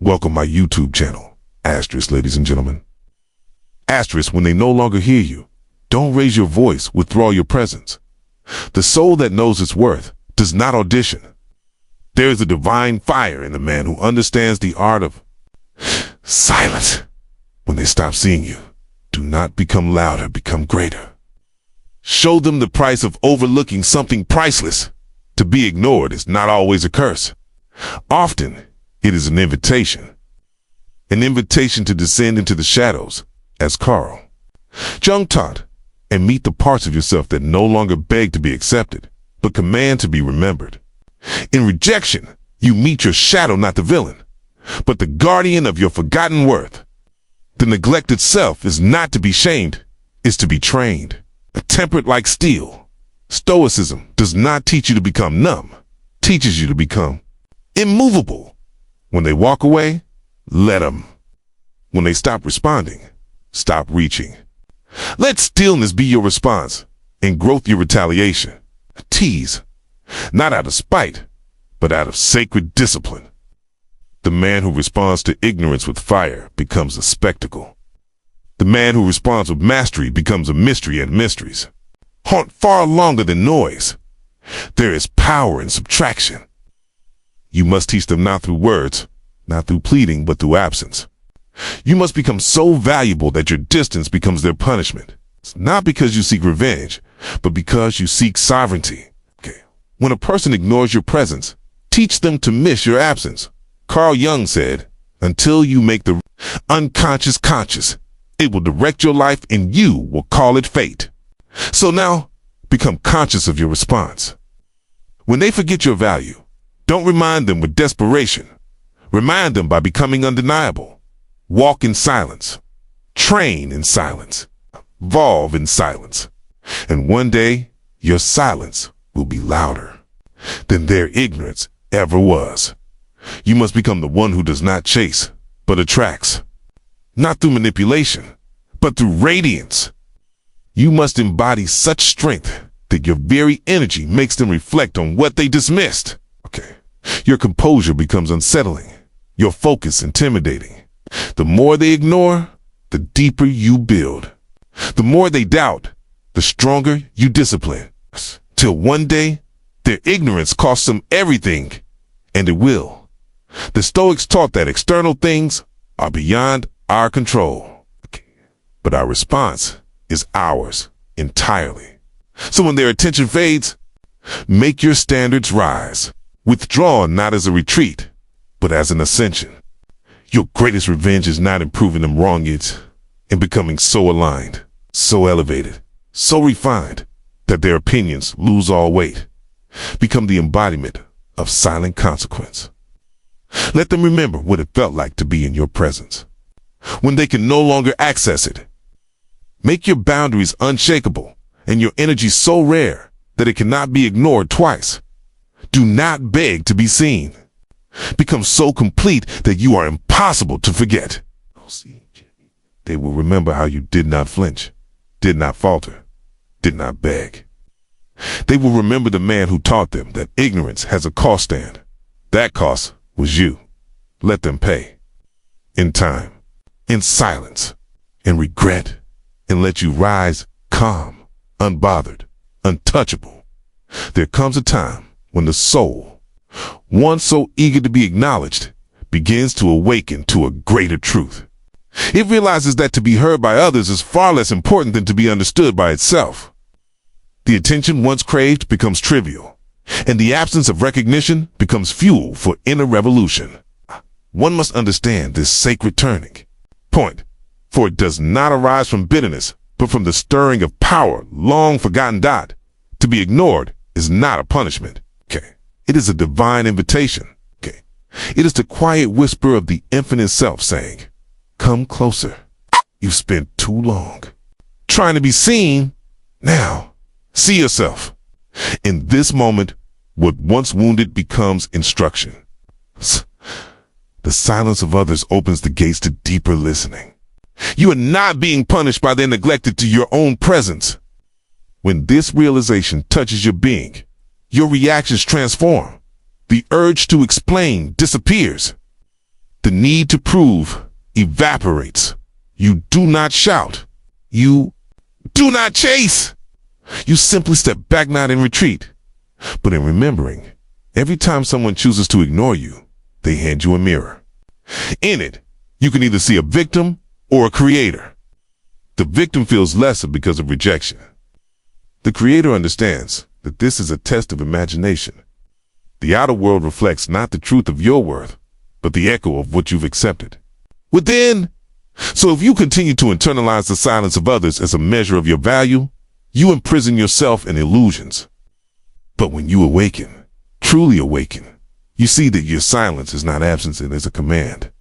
Welcome my YouTube channel. Asterisk, ladies and gentlemen. Asterisk, when they no longer hear you, don't raise your voice, withdraw your presence. The soul that knows its worth does not audition. There is a divine fire in the man who understands the art of silence. When they stop seeing you, do not become louder, become greater. Show them the price of overlooking something priceless. To be ignored is not always a curse. Often, it is an invitation. An invitation to descend into the shadows, as Carl Jung taught, and meet the parts of yourself that no longer beg to be accepted, but command to be remembered. In rejection, you meet your shadow, not the villain, but the guardian of your forgotten worth. The neglected self is not to be shamed, is to be trained. Tempered like steel. Stoicism does not teach you to become numb, teaches you to become immovable. When they walk away, let them. When they stop responding, stop reaching. Let stillness be your response and growth your retaliation. Tease, not out of spite, but out of sacred discipline. The man who responds to ignorance with fire becomes a spectacle. The man who responds with mastery becomes a mystery, and mysteries haunt far longer than noise. There is power in subtraction. You must teach them not through words, not through pleading, but through absence. You must become so valuable that your distance becomes their punishment. It's not because you seek revenge, but because you seek sovereignty. When a person ignores your presence, teach them to miss your absence. Carl Jung said, until you make the unconscious conscious, it will direct your life and you will call it fate. So now, become conscious of your response. When they forget your value, don't remind them with desperation. Remind them by becoming undeniable. Walk in silence. Train in silence. Evolve in silence. And one day, your silence will be louder than their ignorance ever was. You must become the one who does not chase, but attracts. Not through manipulation, but through radiance. You must embody such strength that your very energy makes them reflect on what they dismissed. Your composure becomes unsettling, your focus intimidating. The more they ignore, the deeper you build. The more they doubt, the stronger you discipline. Till one day, their ignorance costs them everything, and it will. The Stoics taught that external things are beyond our control, but our response is ours entirely. So when their attention fades, make your standards rise. Withdraw not as a retreat, but as an ascension. Your greatest revenge is not in proving them wrong, it's in becoming so aligned, so elevated, so refined, that their opinions lose all weight. Become the embodiment of silent consequence. Let them remember what it felt like to be in your presence, when they can no longer access it. Make your boundaries unshakable and your energy so rare that it cannot be ignored twice. Do not beg to be seen. Become so complete that you are impossible to forget. They will remember how you did not flinch, did not falter, did not beg. They will remember the man who taught them that ignorance has a cost stand. That cost was you. Let them pay. In time, in silence, in regret, and let you rise calm, unbothered, untouchable. There comes a time when the soul, one so eager to be acknowledged, begins to awaken to a greater truth. It realizes that to be heard by others is far less important than to be understood by itself. The attention once craved becomes trivial, and the absence of recognition becomes fuel for inner revolution. One must understand this sacred turning point, for it does not arise from bitterness, but from the stirring of power long forgotten. To be ignored is not a punishment. It is a divine invitation. It is the quiet whisper of the infinite self saying, come closer. You've spent too long trying to be seen. Now, see yourself. In this moment, what once wounded becomes instruction. The silence of others opens the gates to deeper listening. You are not being punished by their neglected to your own presence. When this realization touches your being, your reactions transform. The urge to explain disappears. The need to prove evaporates. You do not shout. You do not chase. You simply step back, not in retreat, but in remembering. Every time someone chooses to ignore you, they hand you a mirror. In it, you can either see a victim or a creator. The victim feels lesser because of rejection. The creator understands that this is a test of imagination. The outer world reflects not the truth of your worth, but the echo of what you've accepted within. So if you continue to internalize the silence of others as a measure of your value, you imprison yourself in illusions. But when you awaken, truly awaken, you see that your silence is not absence, it is a command.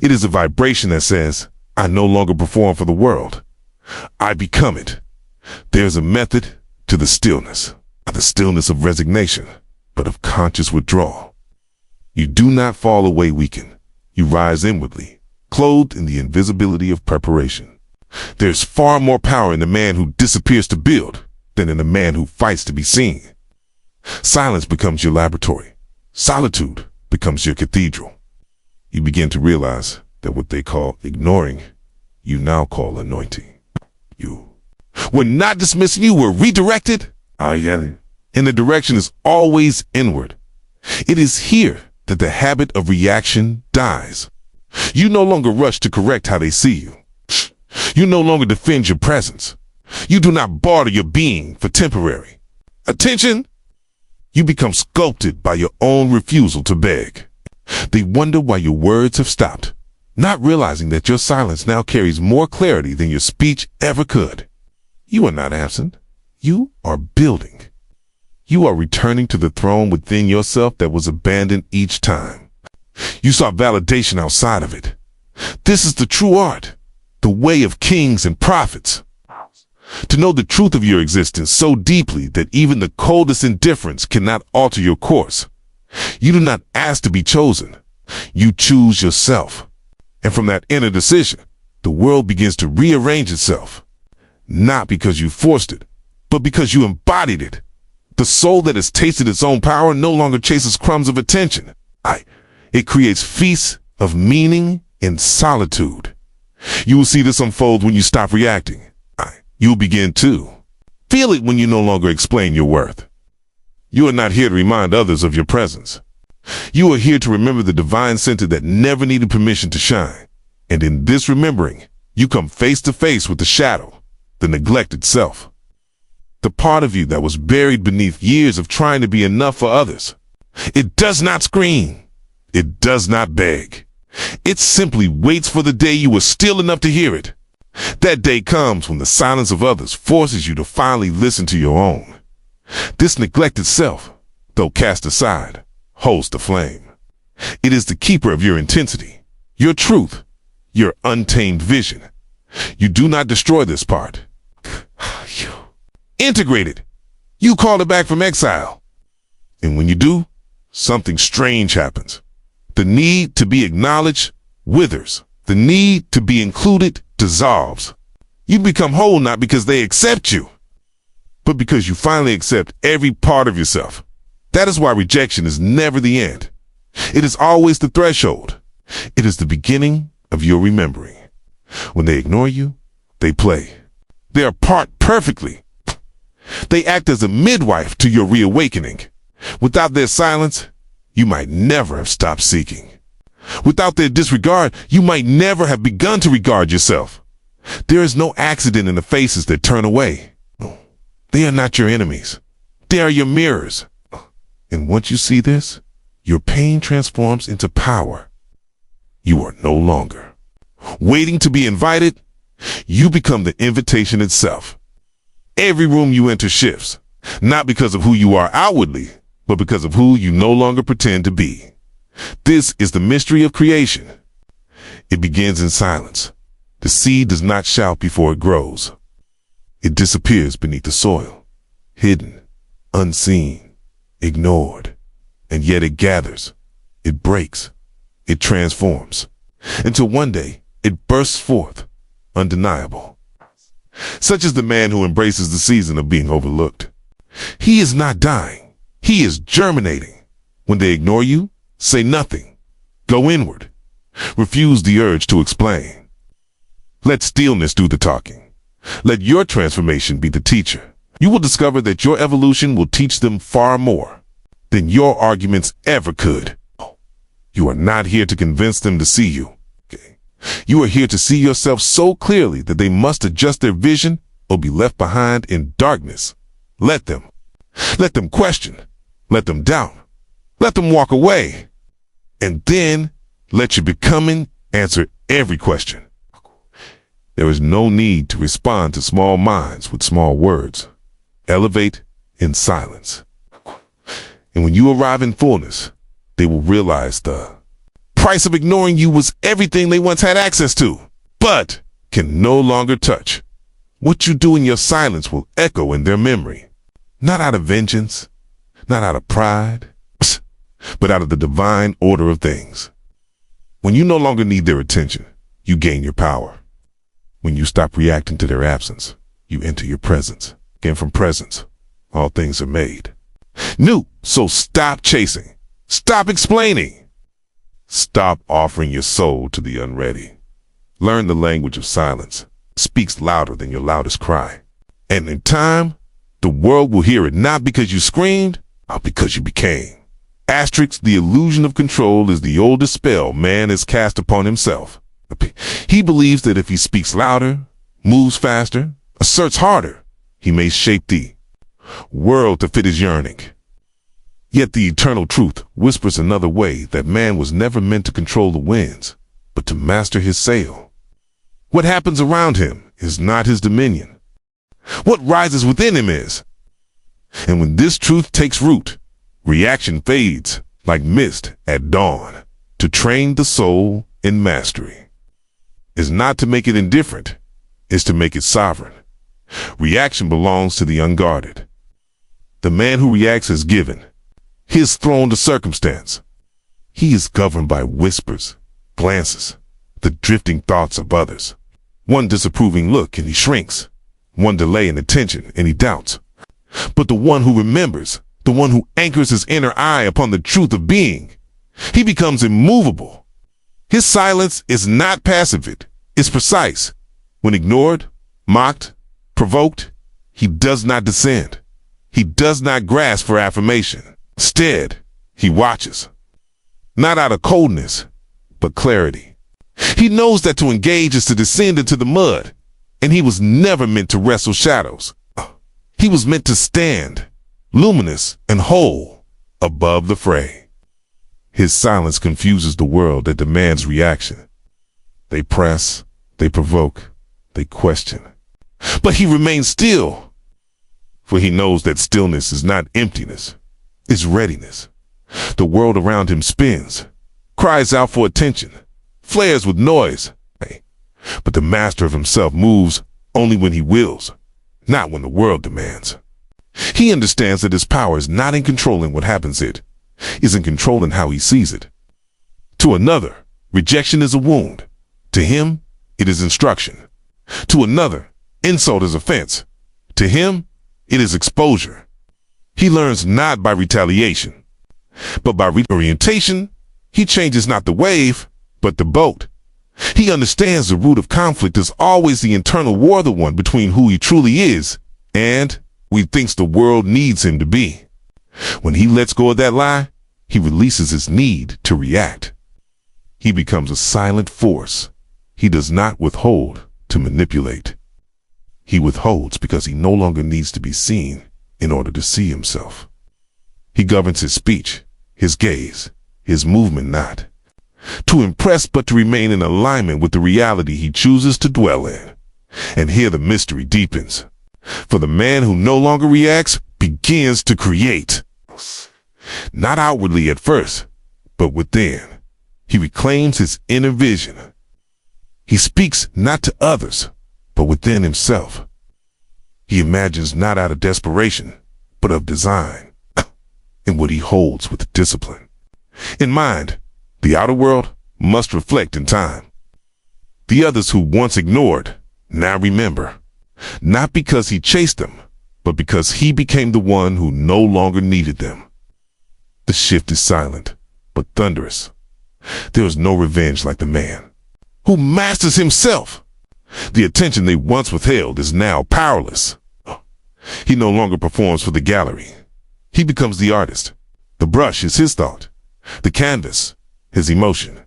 It is a vibration that says, I no longer perform for the world. I become it. There's a method to the stillness, not the stillness of resignation, but of conscious withdrawal. You do not fall away weakened. You rise inwardly, clothed in the invisibility of preparation. There's far more power in the man who disappears to build than in the man who fights to be seen. Silence becomes your laboratory. Solitude becomes your cathedral. You begin to realize that what they call ignoring, you now call anointing. You were not dismissing, you were redirected. And the direction is always inward. It is here that the habit of reaction dies. You no longer rush to correct how they see you. You no longer defend your presence. You do not barter your being for temporary attention. You become sculpted by your own refusal to beg. They wonder why your words have stopped, not realizing that your silence now carries more clarity than your speech ever could. You are not absent. You are building. You are returning to the throne within yourself that was abandoned each time. You sought validation outside of it. This is the true art, the way of kings and prophets. To know the truth of your existence so deeply that even the coldest indifference cannot alter your course. You do not ask to be chosen. You choose yourself. And from that inner decision, the world begins to rearrange itself. Not because you forced it, but because you embodied it. The soul that has tasted its own power no longer chases crumbs of attention. It creates feasts of meaning in solitude. You will see this unfold when you stop reacting. You'll begin to feel it when you no longer explain your worth. You are not here to remind others of your presence. You are here to remember the divine center that never needed permission to shine. And in this remembering, you come face to face with the shadow, the neglected self. The part of you that was buried beneath years of trying to be enough for others. It does not scream. It does not beg. It simply waits for the day you are still enough to hear it. That day comes when the silence of others forces you to finally listen to your own. This neglected self, though cast aside, holds the flame. It is the keeper of your intensity, your truth, your untamed vision. You do not destroy this part. You integrate it. You call it back from exile. And when you do, something strange happens. The need to be acknowledged withers. The need to be included dissolves. You become whole not because they accept you, but because you finally accept every part of yourself. That is why rejection is never the end. It is always the threshold. It is the beginning of your remembering. When they ignore you, they play. They are part perfectly. They act as a midwife to your reawakening. Without their silence, you might never have stopped seeking. Without their disregard, you might never have begun to regard yourself. There is no accident in the faces that turn away. They are not your enemies. They are your mirrors. And once you see this, your pain transforms into power. You are no longer waiting to be invited. You become the invitation itself. Every room you enter shifts, not because of who you are outwardly, but because of who you no longer pretend to be. This is the mystery of creation. It begins in silence. The seed does not shout before it grows. It disappears beneath the soil, hidden, unseen, ignored, and yet it gathers, it breaks, it transforms, until one day it bursts forth, undeniable. Such is the man who embraces the season of being overlooked. He is not dying, he is germinating. When they ignore you, say nothing. Go inward. Refuse the urge to explain. Let stillness do the talking. Let your transformation be the teacher. You will discover that your evolution will teach them far more than your arguments ever could. You are not here to convince them to see you. Okay? You are here to see yourself so clearly that they must adjust their vision or be left behind in darkness. Let them. Let them question. Let them doubt. Let them walk away. And then let your becoming answer every question. There is no need to respond to small minds with small words. Elevate in silence. And when you arrive in fullness, they will realize the price of ignoring you was everything they once had access to, but can no longer touch. What you do in your silence will echo in their memory, not out of vengeance, not out of pride, but out of the divine order of things. When you no longer need their attention, you gain your power. When you stop reacting to their absence, you enter your presence. And from presence, all things are made new. So stop chasing. Stop explaining. Stop offering your soul to the unready. Learn the language of silence. It speaks louder than your loudest cry. And in time, the world will hear it not because you screamed, but because you became. Asterisk, the illusion of control is the oldest spell man has cast upon himself. He believes that if he speaks louder, moves faster, asserts harder, he may shape the world to fit his yearning. Yet the eternal truth whispers another way, that man was never meant to control the winds, but to master his sail. What happens around him is not his dominion. What rises within him is. And when this truth takes root, reaction fades like mist at dawn. To train the soul in mastery is not to make it indifferent, is to make it sovereign. Reaction belongs to the unguarded. The man who reacts is given his throne to circumstance. He is governed by whispers, glances, the drifting thoughts of others. One disapproving look and he shrinks. One delay in attention and he doubts. But the one who remembers, the one who anchors his inner eye upon the truth of being, he becomes immovable. His silence is not passive, it is precise. When ignored, mocked, provoked, he does not descend. He does not grasp for affirmation. Instead, he watches. Not out of coldness, but clarity. He knows that to engage is to descend into the mud, and he was never meant to wrestle shadows. He was meant to stand, luminous and whole, above the fray. His silence confuses the world that demands reaction. They press, they provoke, they question. But he remains still, for he knows that stillness is not emptiness, it's readiness. The world around him spins, cries out for attention, flares with noise. But the master of himself moves only when he wills, not when the world demands. He understands that his power is not in controlling what happens, it is in controlling how he sees it. To another, rejection is a wound. To him, it is instruction. To another, insult is offense. To him, it is exposure. He learns not by retaliation, but by reorientation. He changes not the wave, but the boat. He understands the root of conflict is always the internal war, the one between who he truly is and who he thinks the world needs him to be. When he lets go of that lie, he releases his need to react. He becomes a silent force. He does not withhold to manipulate. He withholds because he no longer needs to be seen in order to see himself. He governs his speech, his gaze, his movement not to impress, but to remain in alignment with the reality he chooses to dwell in. And here the mystery deepens. For the man who no longer reacts begins to create. Not outwardly at first, but within. He reclaims his inner vision. He speaks not to others, but within himself. He imagines not out of desperation, but of design, in what he holds with discipline. In mind, the outer world must reflect in time. The others who once ignored, now remember. Not because he chased them, but because he became the one who no longer needed them. The shift is silent, but thunderous. There is no revenge like the man who masters himself. The attention they once withheld is now powerless. He no longer performs for the gallery. He becomes the artist. The brush is his thought. The canvas, his emotion.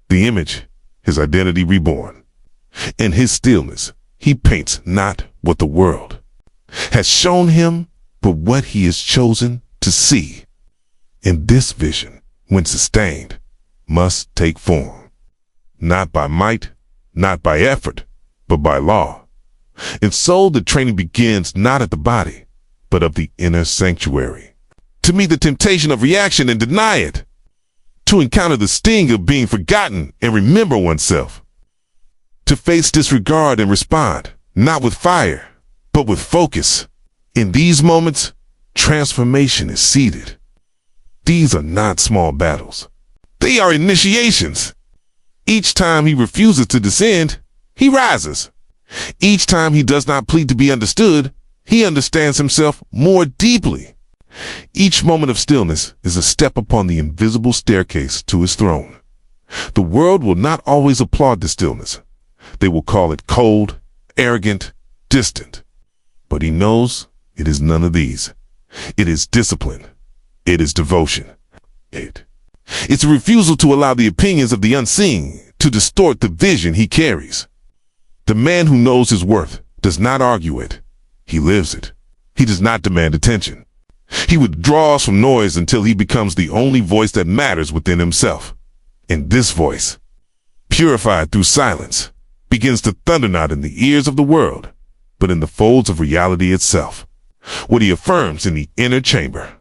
The image, his identity reborn. In his stillness, he paints not what the world has shown him, but what he has chosen to see. And this vision, when sustained, must take form. Not by might, not by effort, but by law. And so the training begins not at the body, but of the inner sanctuary. To meet the temptation of reaction and deny it. To encounter the sting of being forgotten and remember oneself. To face disregard and respond, not with fire, but with focus. In these moments, transformation is seeded. These are not small battles. They are initiations. Each time he refuses to descend, he rises. Each time he does not plead to be understood, he understands himself more deeply. Each moment of stillness is a step upon the invisible staircase to his throne. The world will not always applaud the stillness. They will call it cold, arrogant, distant. But he knows it is none of these. It is discipline. It is devotion. It's a refusal to allow the opinions of the unseen to distort the vision he carries. The man who knows his worth does not argue it. He lives it. He does not demand attention. He withdraws from noise until he becomes the only voice that matters within himself. And this voice, purified through silence, begins to thunder not in the ears of the world, but in the folds of reality itself. What he affirms in the inner chamber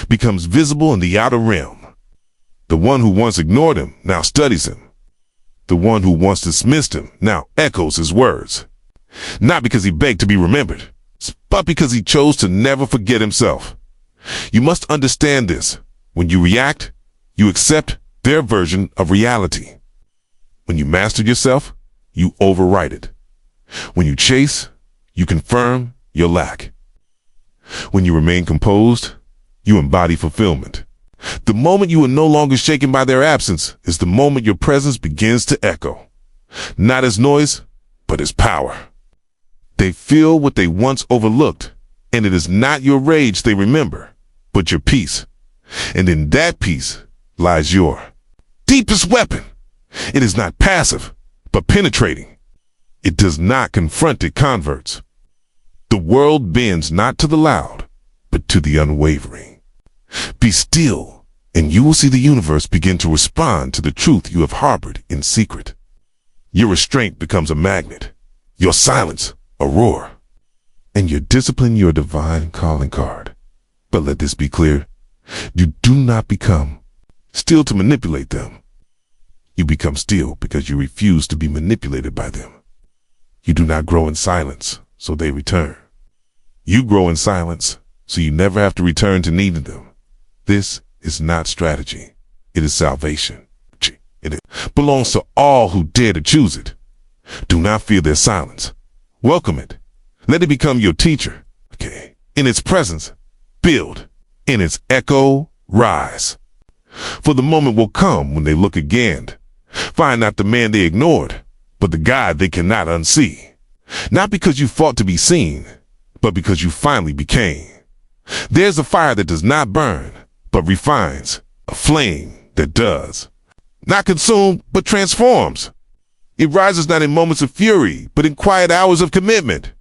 becomes visible in the outer realm. The one who once ignored him now studies him. The one who once dismissed him now echoes his words. Not because he begged to be remembered, but because he chose to never forget himself. You must understand this. When you react, you accept their version of reality. When you master yourself, you overwrite it. When you chase, you confirm your lack. When you remain composed, you embody fulfillment. The moment you are no longer shaken by their absence is the moment your presence begins to echo. Not as noise, but as power. They feel what they once overlooked, and it is not your rage they remember, but your peace. And in that peace lies your deepest weapon. It is not passive, but penetrating. It does not confront, it converts. The world bends not to the loud, but to the unwavering. Be still, and you will see the universe begin to respond to the truth you have harbored in secret. Your restraint becomes a magnet, your silence a roar, and your discipline your divine calling card. But let this be clear, you do not become still to manipulate them. You become still because you refuse to be manipulated by them. You do not grow in silence, so they return. You grow in silence, so you never have to return to needing them. This is not strategy. It is salvation. It belongs to all who dare to choose it. Do not fear their silence. Welcome it. Let it become your teacher. In its presence, build. In its echo, rise. For the moment will come when they look again. Find not the man they ignored, but the God they cannot unsee. Not because you fought to be seen, but because you finally became. There's a fire that does not burn, but refines. A flame that does. Not consume, but transforms. It rises not in moments of fury, but in quiet hours of commitment.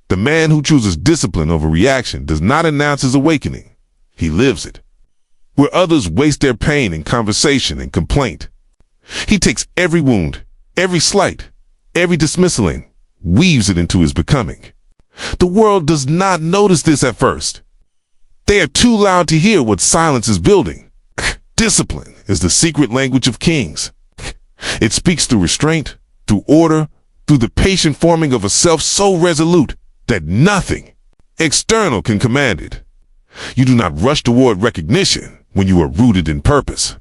The man who chooses discipline over reaction does not announce his awakening. He lives it. Where others waste their pain in conversation and complaint, he takes every wound, every slight, every dismissaling, weaves it into his becoming. The world does not notice this at first. They are too loud to hear what silence is building. Discipline is the secret language of kings. It speaks through restraint, through order, through the patient forming of a self so resolute that nothing external can command it. You do not rush toward recognition when you are rooted in purpose.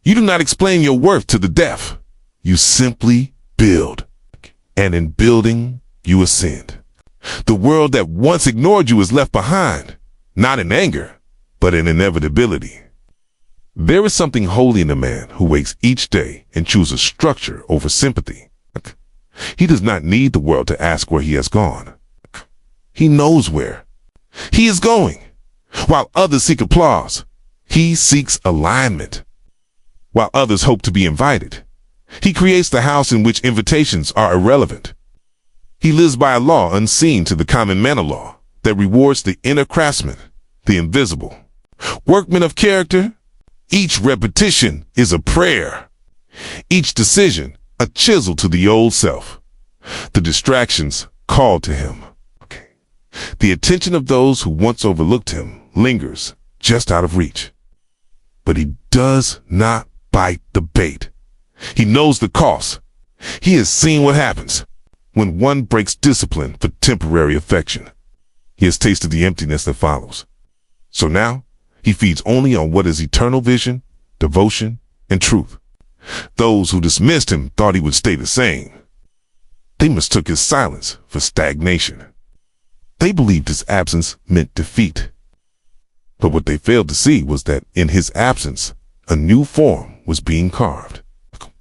You do not explain your worth to the deaf. You simply build. And in building, you ascend. The world that once ignored you is left behind, not in anger, but in inevitability. There is something holy in a man who wakes each day and chooses structure over sympathy. He does not need the world to ask where he has gone. He knows where he is going. While others seek applause, he seeks alignment. While others hope to be invited, he creates the house in which invitations are irrelevant. He lives by a law unseen to the common man, a law that rewards the inner craftsman, the invisible workman of character. Each repetition is a prayer. Each decision a chisel to the old self. The distractions call to him. The attention of those who once overlooked him lingers just out of reach. But he does not bite the bait. He knows the cost. He has seen what happens when one breaks discipline for temporary affection. He has tasted the emptiness that follows. So now he feeds only on what is eternal vision, devotion, and truth. Those who dismissed him thought he would stay the same. They mistook his silence for stagnation. They believed his absence meant defeat. But what they failed to see was that in his absence, a new form was being carved.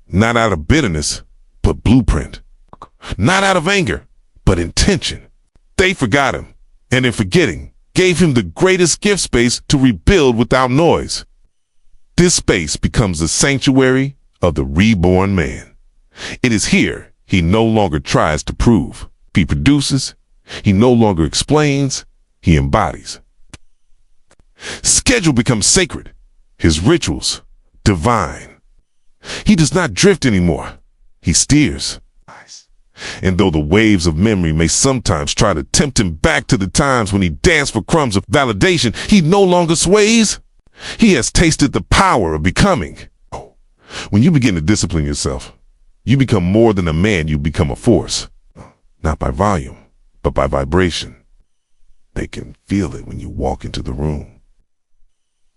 Not out of bitterness, but blueprint. Not out of anger, but intention. They forgot him, and in forgetting, gave him the greatest gift space to rebuild without noise. This space becomes the sanctuary of the reborn man. It is here he no longer tries to prove. He produces. He no longer explains. He embodies. Schedule becomes sacred. His rituals, divine. He does not drift anymore. He steers. And though the waves of memory may sometimes try to tempt him back to the times when he danced for crumbs of validation, he no longer sways. He has tasted the power of becoming. When you begin to discipline yourself, you become more than a man, you become a force. Not by volume, but by vibration. They can feel it when you walk into the room.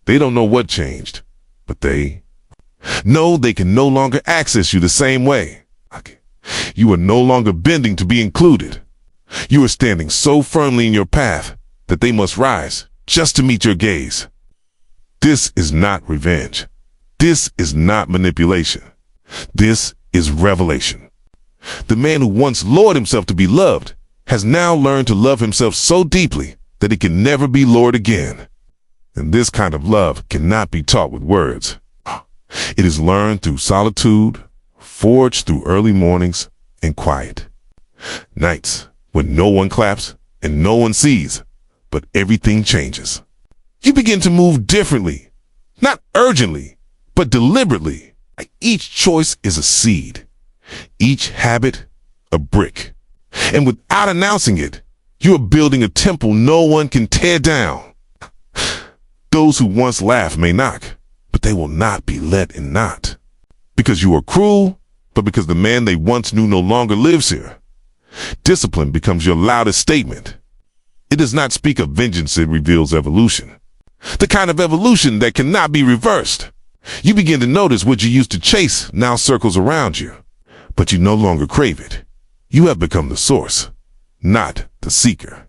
They don't know what changed, but they know they can no longer access you the same way. You are no longer bending to be included. You are standing so firmly in your path that they must rise just to meet your gaze. This is not revenge. This is not manipulation. This is revelation. The man who once lowered himself to be loved has now learned to love himself so deeply that he can never be lowered again. And this kind of love cannot be taught with words. It is learned through solitude, forged through early mornings and quiet. Nights when no one claps and no one sees, but everything changes. You begin to move differently, not urgently, but deliberately. Each choice is a seed, each habit a brick. And without announcing it, you are building a temple no one can tear down. Those who once laughed may knock, but they will not be let in not. Because you are cruel, but because the man they once knew no longer lives here. Discipline becomes your loudest statement. It does not speak of vengeance, it reveals evolution. The kind of evolution that cannot be reversed. You begin to notice what you used to chase now circles around you, but you no longer crave it. You have become the source, not the seeker.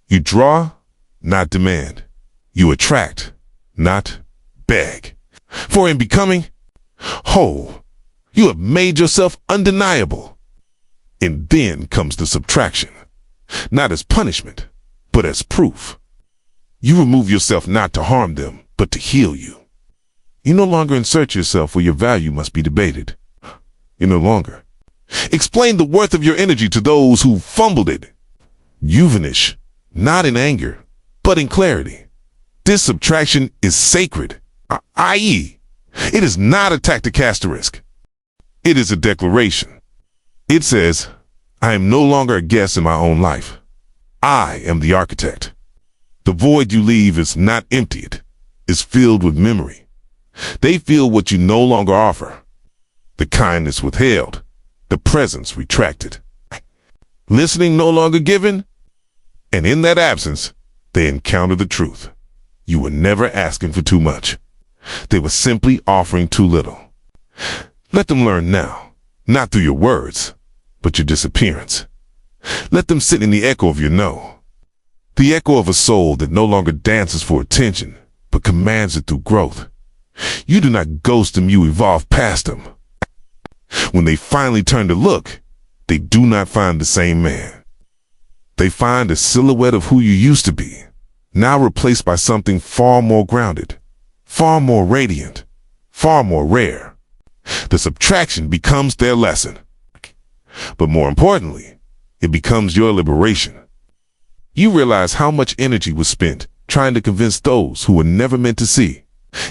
You draw, not demand. You attract, not beg. For in becoming whole, you have made yourself undeniable. And then comes the subtraction, not as punishment, but as proof. You remove yourself not to harm them, but to heal you. You no longer insert yourself where your value must be debated. You no longer explain the worth of your energy to those who fumbled it. You vanish, not in anger, but in clarity. This subtraction is sacred, i.e., it is not a tactic asterisk. It is a declaration. It says, I am no longer a guest in my own life. I am the architect. The void you leave is not emptied, it's filled with memory. They feel what you no longer offer. The kindness withheld, the presence retracted. Listening no longer given, and in that absence, they encounter the truth. You were never asking for too much. They were simply offering too little. Let them learn now, not through your words, but your disappearance. Let them sit in the echo of your no. The echo of a soul that no longer dances for attention, but commands it through growth. You do not ghost them, you evolve past them. When they finally turn to look, they do not find the same man. They find a silhouette of who you used to be, now replaced by something far more grounded, far more radiant, far more rare. The subtraction becomes their lesson. But more importantly, it becomes your liberation. You realize how much energy was spent trying to convince those who were never meant to see.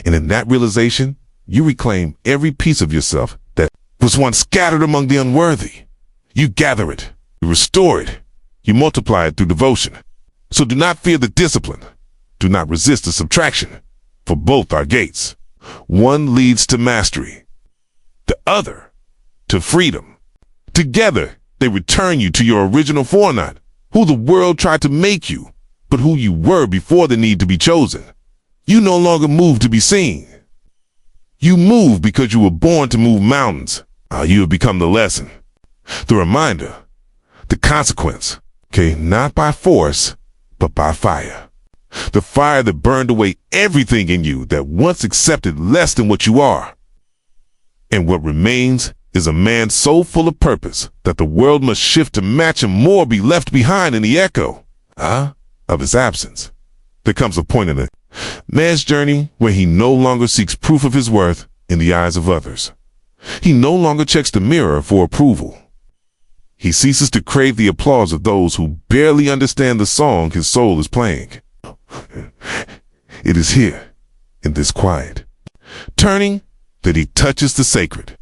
And in that realization, you reclaim every piece of yourself that was once scattered among the unworthy. You gather it, you restore it, you multiply it through devotion. So do not fear the discipline. Do not resist the subtraction, for both are gates. One leads to mastery, the other to freedom. Together, they return you to your original format, who the world tried to make you, but who you were before the need to be chosen. You no longer move to be seen. You move because you were born to move mountains. You have become the lesson, the reminder, the consequence. Okay, not by force, but by fire. The fire that burned away everything in you that once accepted less than what you are. And what remains is a man so full of purpose that the world must shift to match him, more be left behind in the echo of his absence. There comes a point in a man's journey where he no longer seeks proof of his worth in the eyes of others. He no longer checks the mirror for approval. He ceases to crave the applause of those who barely understand the song his soul is playing. It is here, in this quiet turning, that he touches the sacred.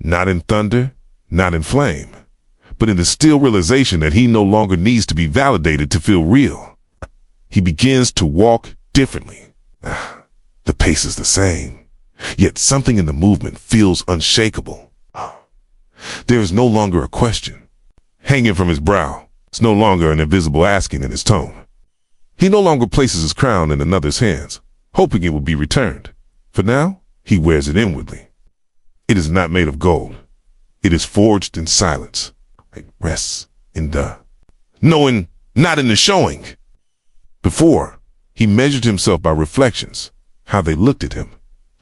Not in thunder, not in flame, but in the still realization that he no longer needs to be validated to feel real. He begins to walk differently. The pace is the same, yet something in the movement feels unshakable. There is no longer a question hanging from his brow. It's no longer an invisible asking in his tone. He no longer places his crown in another's hands, hoping it will be returned. For now, he wears it inwardly. It is not made of gold. It is forged in silence. It rests in the knowing, not in the showing. Before, he measured himself by reflections, how they looked at him,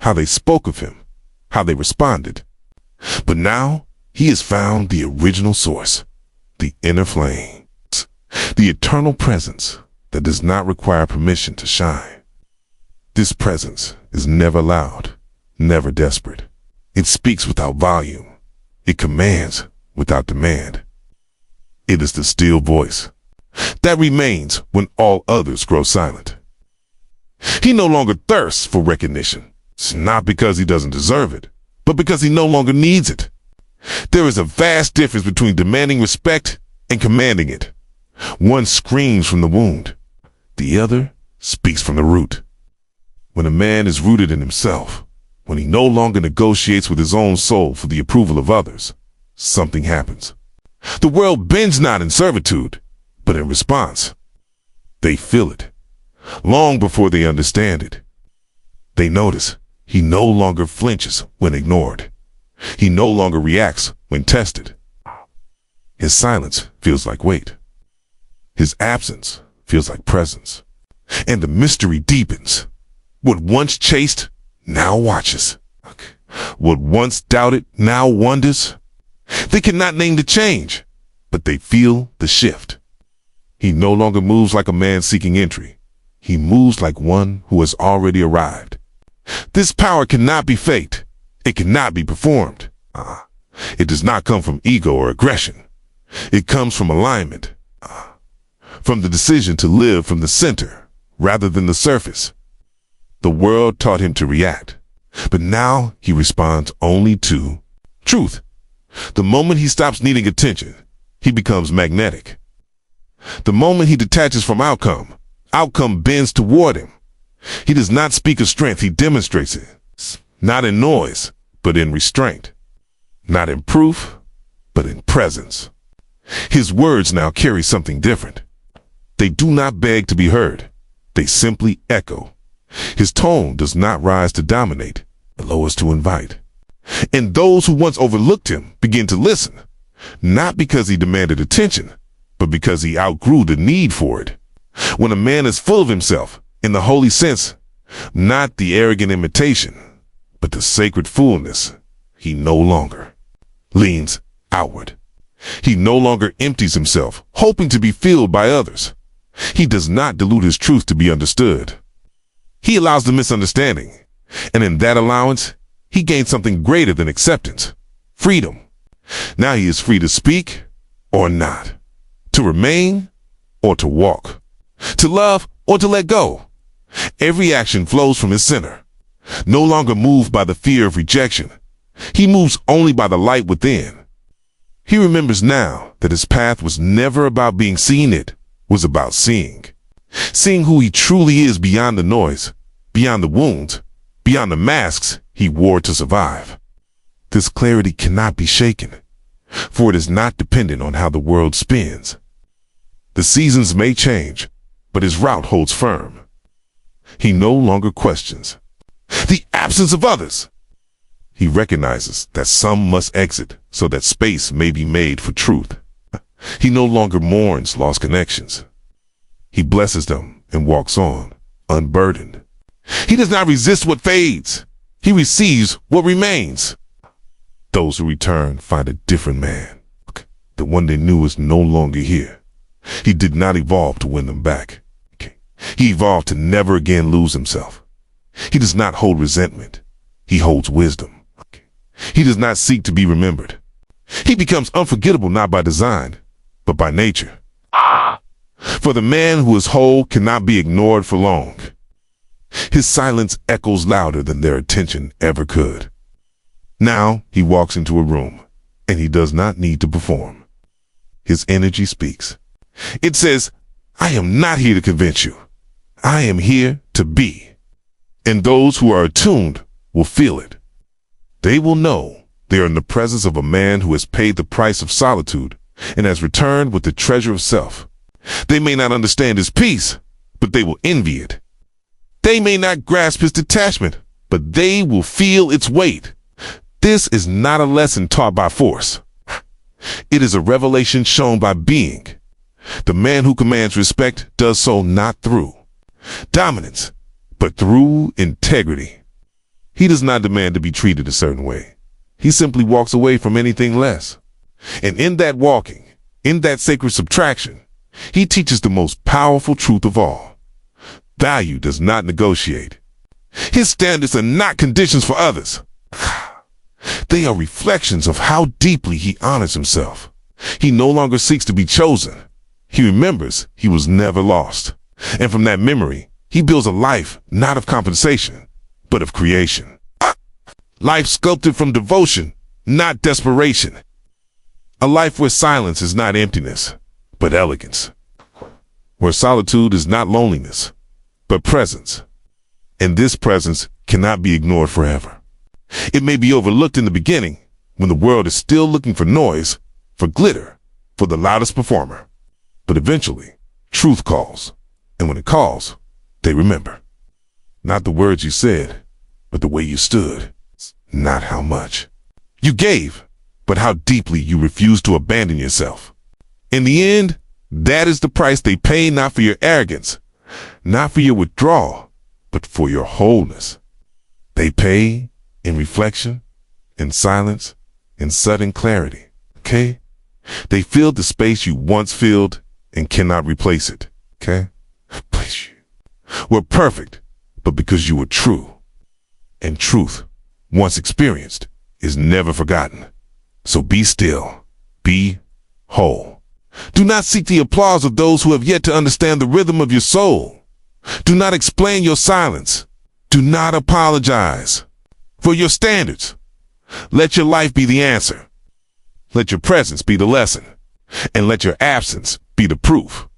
how they spoke of him, how they responded. But now, he has found the original source, the inner flame, the eternal presence that does not require permission to shine. This presence is never loud, never desperate. It speaks without volume. It commands without demand. It is the still voice that remains when all others grow silent. He no longer thirsts for recognition. It's not because he doesn't deserve it, but because he no longer needs it. There is a vast difference between demanding respect and commanding it. One screams from the wound. The other speaks from the root. When a man is rooted in himself, when he no longer negotiates with his own soul for the approval of others, something happens. The world bends not in servitude, but in response. They feel it, long before they understand it. They notice he no longer flinches when ignored. He no longer reacts when tested. His silence feels like weight. His absence feels like presence. And the mystery deepens. What once chased, now watches. What once doubted, now wonders. They cannot name the change, but they feel the shift. He no longer moves like a man seeking entry. He moves like one who has already arrived. This power cannot be faked. It cannot be performed. It does not come from ego or aggression. It comes from alignment. From the decision to live from the center rather than the surface. The world taught him to react, but now he responds only to truth. The moment he stops needing attention, he becomes magnetic. The moment he detaches from outcome, outcome bends toward him. He does not speak of strength, he demonstrates it. Not in noise, but in restraint. Not in proof, but in presence. His words now carry something different. They do not beg to be heard. They simply echo. His tone does not rise to dominate, but lowers to invite. And those who once overlooked him begin to listen, not because he demanded attention, but because he outgrew the need for it. When a man is full of himself, in the holy sense, Not the arrogant imitation, but the sacred fullness. He no longer leans outward. He no longer empties himself, hoping to be filled by others. He does not dilute his truth to be understood. He allows the misunderstanding, and in that allowance, he gains something greater than acceptance, freedom. Now he is free to speak or not, to remain or to walk, to love or to let go. Every action flows from his center. No longer moved by the fear of rejection, he moves only by the light within. He remembers now that his path was never about being seen, it was about seeing. Seeing who he truly is beyond the noise, beyond the wounds, beyond the masks he wore to survive. This clarity cannot be shaken, for it is not dependent on how the world spins. The seasons may change, but his route holds firm. He no longer questions the absence of others. He recognizes that some must exit so that space may be made for truth. He no longer mourns lost connections. He blesses them and walks on, unburdened. He does not resist what fades. He receives what remains. Those who return find a different man. The one they knew is no longer here. He did not evolve to win them back. He evolved to never again lose himself. He does not hold resentment. He holds wisdom. He does not seek to be remembered. He becomes unforgettable not by design, but by nature. For the man who is whole cannot be ignored for long. His silence echoes louder than their attention ever could. Now he walks into a room, and he does not need to perform. His energy speaks. It says, I am not here to convince you. I am here to be. And those who are attuned will feel it. They will know they are in the presence of a man who has paid the price of solitude and has returned with the treasure of self. They may not understand his peace, but they will envy it. They may not grasp his detachment, but they will feel its weight. This is not a lesson taught by force. It is a revelation shown by being. The man who commands respect does so not through dominance, but through integrity. He does not demand to be treated a certain way. He simply walks away from anything less. And in that walking, in that sacred subtraction, he teaches the most powerful truth of all. Value does not negotiate. His standards are not conditions for others. They are reflections of how deeply he honors himself. He no longer seeks to be chosen. He remembers he was never lost. And from that memory, he builds a life not of compensation, but of creation. Life sculpted from devotion, not desperation. A life where silence is not emptiness, but elegance. Where solitude is not loneliness, but presence. And this presence cannot be ignored forever. It may be overlooked in the beginning, when the world is still looking for noise, for glitter, for the loudest performer. But eventually, truth calls. And when it calls, they remember. Not the words you said, but the way you stood. Not how much you gave, but how deeply you refused to abandon yourself. In the end, that is the price they pay, not for your arrogance, not for your withdrawal, but for your wholeness. They pay in reflection, in silence, in sudden clarity. Okay? They filled the space you once filled and cannot replace it. Okay? Please, you were perfect, but because you were true. And truth, once experienced, is never forgotten. So be still. Be whole. Do not seek the applause of those who have yet to understand the rhythm of your soul. Do not explain your silence. Do not apologize for your standards. Let your life be the answer. Let your presence be the lesson. And let your absence be the proof.